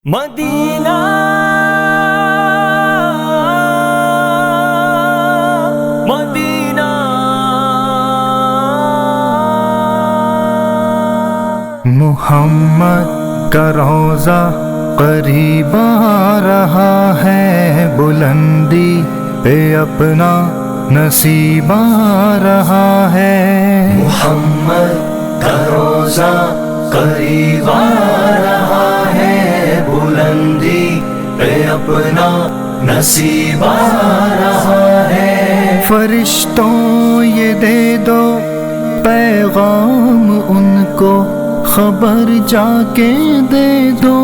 مدینہ مدینہ محمد کا روضہ قریب آ رہا ہے، بلندی پہ اپنا نصیب آ رہا ہے۔ محمد کا روضہ قریب آ رہا ہے، بلندی پہ اپنا نصیب آ رہا ہے۔ فرشتوں یہ دے دو پیغام ان کو، خبر جا کے دے دو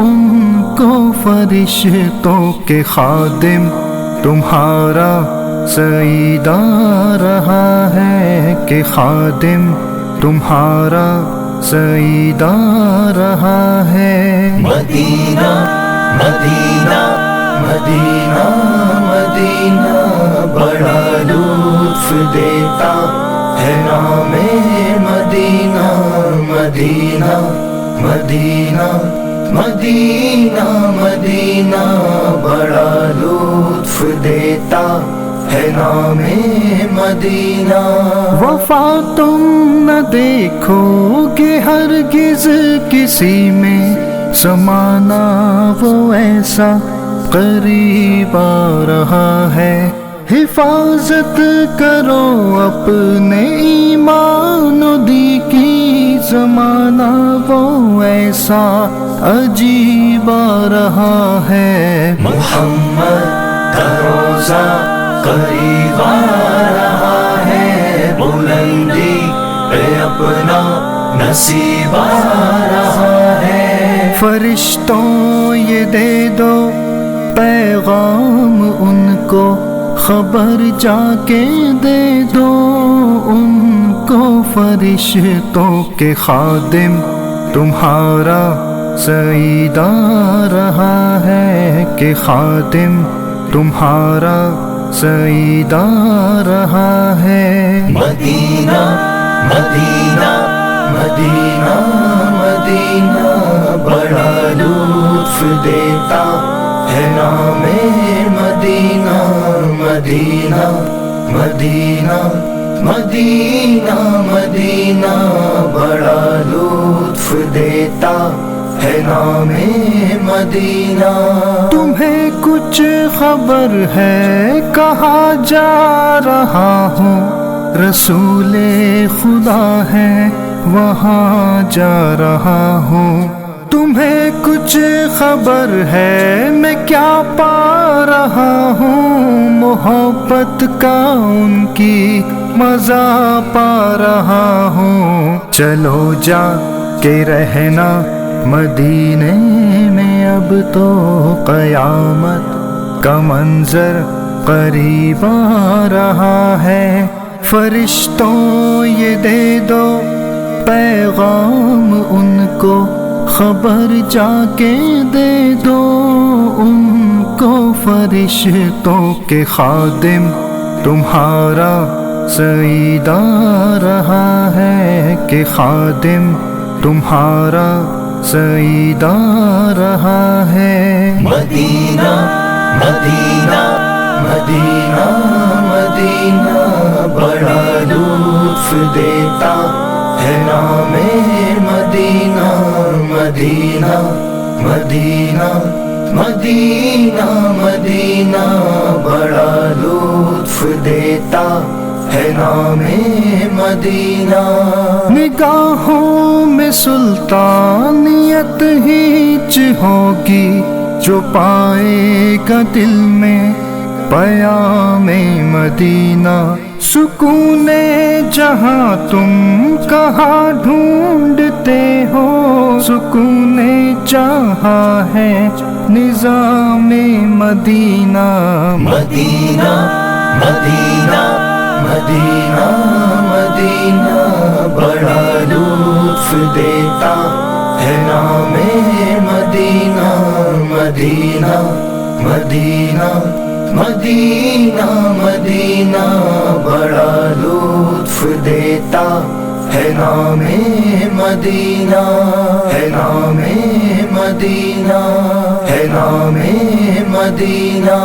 ان کو، فرشتوں کے خادم تمہارا سعید آ رہا ہے، کہ خادم تمہارا سعید آ رہا ہے۔ مدینہ مدینہ مدینہ مدینہ بڑا لطف دیتا ہے نام مدینہ، مدینہ مدینہ مدینہ مدینہ بڑا لطف دیتا ہے نام مدینہ۔ وفا تم نہ دیکھو گے ہرگز کسی میں، زمانہ وہ ایسا قریب آ رہا ہے۔ حفاظت کرو اپنے ایمان و دی کی، زمانہ وہ ایسا عجیب آ رہا ہے۔ محمد کا روضہ قریب آ رہا ہے، بلندی پہ اپنا نصیب آ رہا ہے۔ فرشتوں یہ دے دو پیغام ان کو، خبر جا کے دے دو ان کو، فرشتوں کے خادم تمہارا سعید آ رہا ہے، کہ خادم تمہارا سعید آ رہا ہے۔ مدینہ مدینہ مدینہ مدینہ بڑا لطف دیتا ہے نام مدینہ، مدینہ مدینہ مدینہ مدینہ بڑا لطف دیتا ہے نام مدینہ۔ تمہیں کچھ خبر ہے کہاں جا رہا ہوں، رسول خدا ہے وہاں جا رہا ہوں۔ تمہیں کچھ خبر ہے میں کیا پا رہا ہوں، محبت کا ان کی مزہ پا رہا ہوں۔ چلو جا کے رہنا مدینے میں، اب تو قیامت کا منظر قریب آ رہا ہے۔ فرشتوں یہ دے دو پیغام ان کو، خبر جا کے دے دو ان کو، فرشتوں کے خادم تمہارا سعید آ رہا ہے، کہ خادم تمہارا سعید آ رہا ہے۔ مدینہ مدینہ مدینہ مدینہ بڑا لطف دیتا ہے نام مدینہ، مدینہ مدینہ مدینہ مدینہ بڑا لطف دیتا ہے نام مدینہ۔ نگاہوں میں سلطانیت ہیچ ہوگی، جو پائے گا دل میں پیام مدینہ۔ سکون جہاں تم کہاں ڈھونڈتے ہو، سکون جہاں ہے نظام مدینہ۔ مدینہ مدینہ مدینہ مدینہ بڑا لطف دیتا ہے نام مدینہ، مدینہ مدینہ مدینہ مدینہ بڑا لطف دیتا ہے نام مدینہ، ہے نام مدینہ۔ مدینہ ہے نام مدینہ